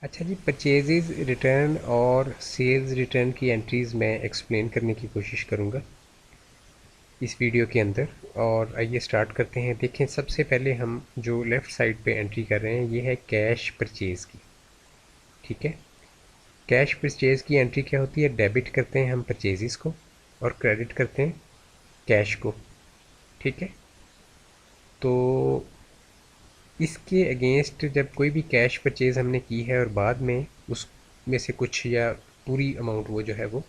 अच्छा जी, परचेजेज़ रिटर्न और sales return की एंट्रीज़ मैं एक्सप्लेन करने की कोशिश करूँगा इस वीडियो के अंदर। और आइए स्टार्ट करते हैं। देखें, सबसे पहले हम जो लेफ़्ट साइड पे एंट्री कर रहे हैं ये है कैश परचेज़ की। ठीक है, कैश परचेज़ की एंट्री क्या होती है? डेबिट करते हैं हम परचेज़ को और क्रेडिट करते हैं कैश को। ठीक है, तो इसके अगेंस्ट जब कोई भी कैश परचेज़ हमने की है और बाद में उसमें से कुछ या पूरी अमाउंट वो जो है वो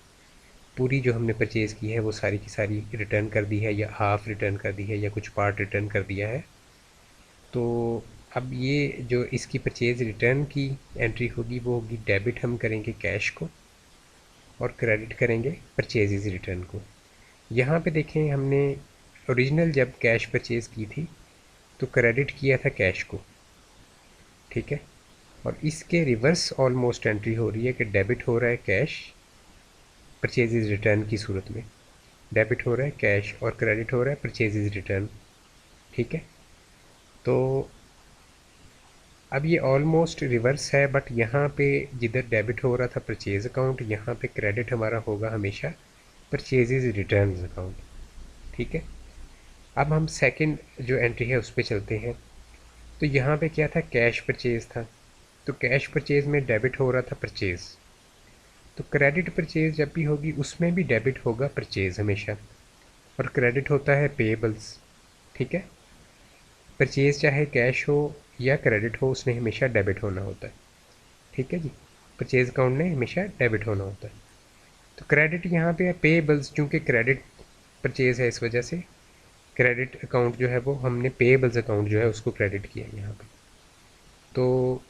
पूरी जो हमने परचेज़ की है वो सारी की सारी रिटर्न कर दी है या हाफ़ रिटर्न कर दी है या कुछ पार्ट रिटर्न कर दिया है, तो अब ये जो इसकी परचेज़ रिटर्न की एंट्री होगी वो होगी डेबिट हम करेंगे कैश को और क्रेडिट करेंगे परचेज़ रिटर्न को। यहाँ पे देखें, हमने ओरिजिनल जब कैश परचेज़ की थी तो क्रेडिट किया था कैश को। ठीक है, और इसके रिवर्स ऑलमोस्ट एंट्री हो रही है कि डेबिट हो रहा है कैश परचेज़ रिटर्न की सूरत में, डेबिट हो रहा है कैश और क्रेडिट हो रहा है परचेज़ रिटर्न। ठीक है, तो अब ये ऑलमोस्ट रिवर्स है, बट यहाँ पे जिधर डेबिट हो रहा था परचेज़ अकाउंट, यहाँ पे क्रेडिट हमारा होगा हमेशा परचेज़ रिटर्न अकाउंट। ठीक है, अब हम सेकंड जो एंट्री है उस पर चलते हैं। तो यहाँ पे क्या था? कैश परचेज़ था, तो कैश परचेज़ में डेबिट हो रहा था परचेज़, तो क्रेडिट परचेज़ जब भी होगी उसमें भी डेबिट होगा परचेज़ हमेशा, और क्रेडिट होता है पेएबल्स। ठीक है, परचेज़ चाहे कैश हो या क्रेडिट हो उसने हमेशा डेबिट होना होता है। ठीक है जी, परचेज़ अकाउंट में हमेशा डेबिट होना होता है। तो क्रेडिट यहाँ पे है पेएबल्स, चूँकि क्रेडिट परचेज़ है इस वजह से क्रेडिट अकाउंट जो है वो हमने पेएबल्स अकाउंट जो है उसको क्रेडिट किया यहाँ पे। तो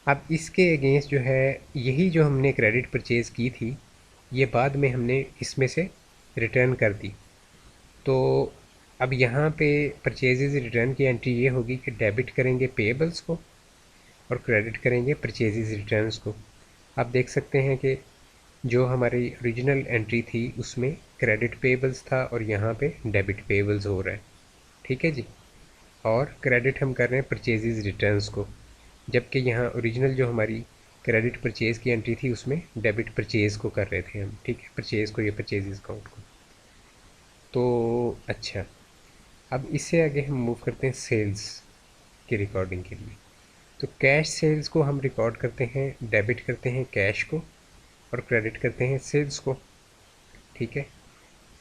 अब इसके अगेंस्ट जो है यही जो हमने क्रेडिट परचेज़ की थी ये बाद में हमने इसमें से रिटर्न कर दी। तो अब यहाँ पे परचेज़ रिटर्न की एंट्री ये होगी कि डेबिट करेंगे पेएबल्स को और क्रेडिट करेंगे परचेज़ रिटर्न्स को। आप देख सकते हैं कि जो हमारी ओरिजिनल एंट्री थी उसमें क्रेडिट पेएबल्स था और यहाँ पे डेबिट पेएबल्स हो रहा है। ठीक है जी, और क्रेडिट हम कर रहे हैं परचेज़ रिटर्न्स को, जबकि यहाँ ओरिजिनल जो हमारी क्रेडिट परचेज़ की एंट्री थी उसमें डेबिट परचेज़ को कर रहे थे हम। ठीक है, परचेज़ को या परचेज़ अकाउंट को। तो अच्छा, अब इससे आगे हम मूव करते हैं सेल्स की रिकॉर्डिंग के लिए। तो कैश सेल्स को हम रिकॉर्ड करते हैं, डेबिट करते हैं कैश को और क्रेडिट करते हैं सेल्स को। ठीक है,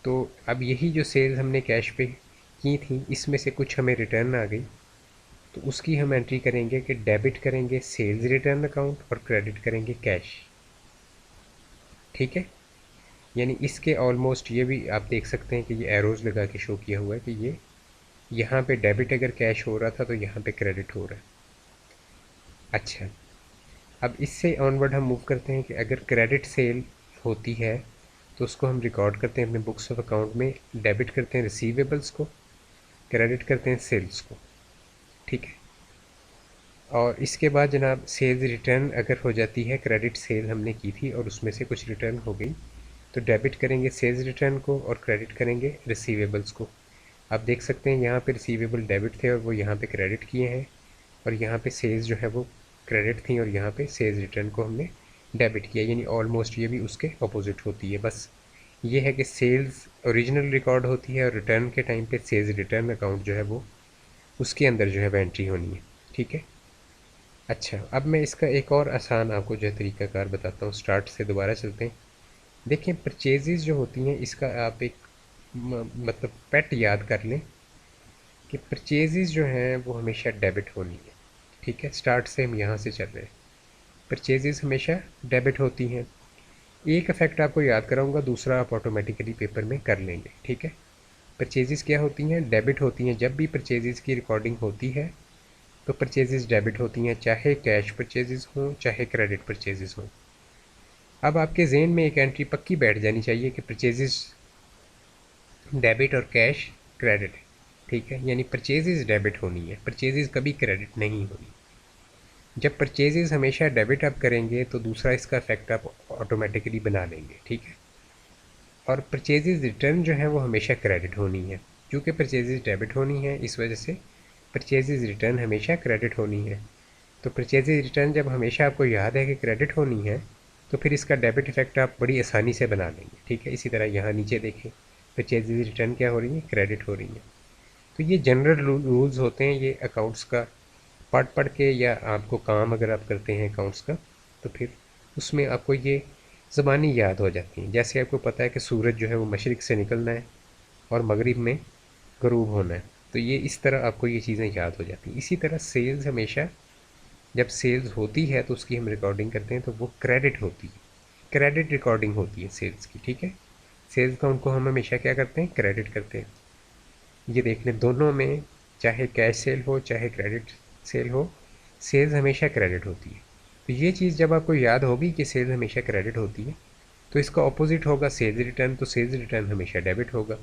तो अब यही जो सेल्स हमने कैश पे की थी इसमें से कुछ हमें रिटर्न आ गई, तो उसकी हम एंट्री करेंगे कि डेबिट करेंगे सेल्स रिटर्न अकाउंट और क्रेडिट करेंगे कैश। ठीक है, यानी इसके ऑलमोस्ट ये भी आप देख सकते हैं कि ये एरोज़ लगा के शो किया हुआ है कि ये यहाँ पे डेबिट अगर कैश हो रहा था तो यहाँ पे क्रेडिट हो रहा है। अच्छा, अब इससे ऑनवर्ड हम मूव करते हैं कि अगर क्रेडिट सेल होती है तो उसको हम रिकॉर्ड करते हैं अपने बुक्स ऑफ अकाउंट में, डेबिट करते हैं रिसीवेबल्स को, क्रेडिट करते हैं सेल्स को। ठीक है, और इसके बाद जनाब सेल्स रिटर्न अगर हो जाती है, क्रेडिट सेल हमने की थी और उसमें से कुछ रिटर्न हो गई, तो डेबिट करेंगे सेल्स रिटर्न को और क्रेडिट करेंगे रिसीवेबल्स को। आप देख सकते हैं यहाँ पे रिसीवेबल डेबिट थे और वो यहाँ पे क्रेडिट किए हैं, और यहाँ पे सेल्स जो है वो क्रेडिट थी और यहाँ पे सेल्स रिटर्न को हमने डेबिट किया, यानी ऑलमोस्ट ये भी उसके अपोजिट होती है। बस ये है कि सेल्स ओरिजिनल रिकॉर्ड होती है और रिटर्न के टाइम पे सेल्स रिटर्न अकाउंट जो है वो उसके अंदर जो है वो एंट्री होनी है। ठीक है, अच्छा, अब मैं इसका एक और आसान आपको जो है तरीक़ाकार बताता हूँ। स्टार्ट से दोबारा चलते हैं। देखिए, परचेजेज़ जो होती हैं इसका आप एक मतलब पेट याद कर लें कि परचेजेज़ जो हैं वो हमेशा डेबिट होनी है। ठीक है, स्टार्ट से हम यहाँ से चल रहे हैं। परचेजेज़ हमेशा डेबिट होती हैं। एक इफ़ेक्ट आपको याद कराऊंगा, दूसरा आप ऑटोमेटिकली पेपर में कर लेंगे। ठीक है, परचेजेज़ क्या होती हैं? डेबिट होती हैं। जब भी परचेजेज़ की रिकॉर्डिंग होती है तो परचेजेज़ डेबिट होती हैं, चाहे कैश परचेजेज़ हों चाहे क्रेडिट परचेजेज़ हों। अब आपके जहन में एक एंट्री पक्की बैठ जानी चाहिए कि परचेजेज़ डेबिट और कैश क्रेडिट। ठीक है, यानी परचेजेज़ डेबिट होनी है, परचेजेज़ कभी क्रेडिट नहीं होनी। जब परचेजेज़ हमेशा डेबिट आप करेंगे तो दूसरा इसका इफेक्ट आप ऑटोमेटिकली बना लेंगे। ठीक है, और परचेजेज़ रिटर्न जो है वो हमेशा क्रेडिट होनी है। क्योंकि परचेजेज़ डेबिट होनी है इस वजह से परचेजेज़ रिटर्न हमेशा क्रेडिट होनी है। तो परचेजेज रिटर्न जब हमेशा आपको याद है कि क्रेडिट होनी है, तो फिर इसका डेबिट इफेक्ट आप बड़ी आसानी से बना लेंगे। ठीक है, इसी तरह यहाँ नीचे देखें, परचेजेज रिटर्न क्या हो रही है, क्रेडिट हो रही है। तो ये जनरल रूल्स होते हैं, ये अकाउंट्स का पढ़ पढ़ के, या आपको काम अगर आप करते हैं अकाउंट्स का, तो फिर उसमें आपको ये ज़बानी याद हो जाती हैं। जैसे आपको पता है कि सूरज जो है वो मशरिक़ से निकलना है और मगरिब में गरूब होना है, तो ये इस तरह आपको ये चीज़ें याद हो जाती हैं। इसी तरह सेल्स हमेशा, जब सेल्स होती है तो उसकी हम रिकॉर्डिंग करते हैं तो वो क्रेडिट होती है, क्रेडिट रिकॉर्डिंग होती है सेल्स की। ठीक है, सेल्स काउंट को हम हमेशा क्या करते हैं, क्रेडिट करते हैं। ये देख लें, दोनों में चाहे कैश सेल हो चाहे क्रेडिट सेल हो, सेल्स हमेशा क्रेडिट होती है। तो ये चीज़ जब आपको याद होगी कि सेल्स हमेशा क्रेडिट होती है, तो इसका ऑपोजिट होगा सेल्स रिटर्न, तो सेल्स रिटर्न हमेशा डेबिट होगा।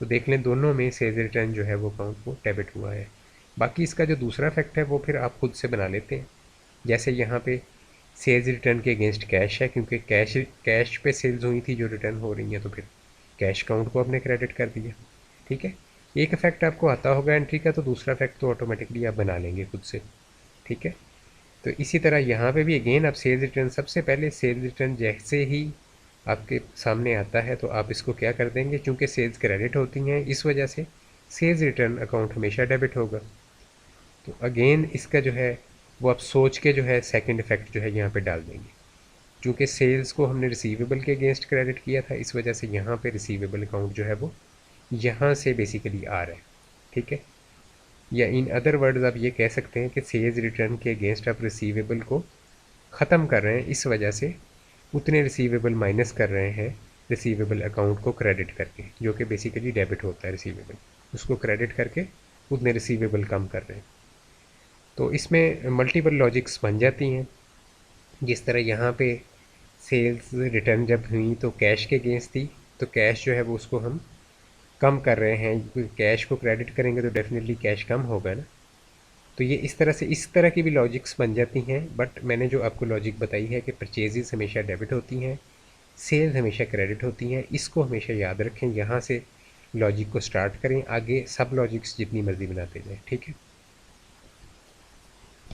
तो देख लें, दोनों में सेल्स रिटर्न जो है वो काउंट वो डेबिट हुआ है। बाकी इसका जो दूसरा फैक्ट है वो फिर आप खुद से बना लेते हैं। जैसे यहाँ पे सेल्स रिटर्न के अगेंस्ट कैश है, क्योंकि कैश पे सेल्स हुई थी जो रिटर्न हो रही हैं, तो फिर कैश काउंट को आपने क्रेडिट कर दिया। ठीक है, एक फैक्ट आपको आता होगा एंट्री का, तो दूसरा फैक्ट तो ऑटोमेटिकली आप बना लेंगे खुद से। ठीक है, तो इसी तरह यहाँ पे भी अगेन आप सेल्स रिटर्न, सबसे पहले सेल्स रिटर्न जैसे ही आपके सामने आता है तो आप इसको क्या कर देंगे, चूँकि सेल्स क्रेडिट होती हैं इस वजह से सेल्स रिटर्न अकाउंट हमेशा डेबिट होगा। तो अगेन इसका जो है वो आप सोच के जो है सेकंड इफेक्ट जो है यहाँ पे डाल देंगे। चूँकि सेल्स को हमने रिसीवेबल के अगेंस्ट क्रेडिट किया था, इस वजह से यहाँ पे रिसीवेबल अकाउंट जो है वो यहाँ से बेसिकली आ रहा है। ठीक है, या इन अदर वर्ड्स आप ये कह सकते हैं कि सेल्स रिटर्न के अगेंस्ट आप रिसीवेबल को ख़त्म कर रहे हैं, इस वजह से उतने रिसीवेबल माइनस कर रहे हैं रिसीवेबल अकाउंट को क्रेडिट करके, जो कि बेसिकली डेबिट होता है रिसीवेबल, उसको क्रेडिट करके उतने रिसीवेबल कम कर रहे हैं। तो इसमें मल्टीपल लॉजिक्स बन जाती हैं। जिस तरह यहाँ पे सेल्स रिटर्न जब हुई तो कैश के अगेंस्ट थी, तो कैश जो है वो उसको हम कम कर रहे हैं, कैश को क्रेडिट करेंगे तो डेफिनेटली कैश कम होगा ना। तो ये इस तरह से, इस तरह की भी लॉजिक्स बन जाती हैं। बट मैंने जो आपको लॉजिक बताई है कि परचेजेस हमेशा डेबिट होती हैं, सेल्स हमेशा क्रेडिट होती हैं, इसको हमेशा याद रखें। यहाँ से लॉजिक को स्टार्ट करें, आगे सब लॉजिक्स जितनी मर्ज़ी बनाते जाएँ। ठीक है।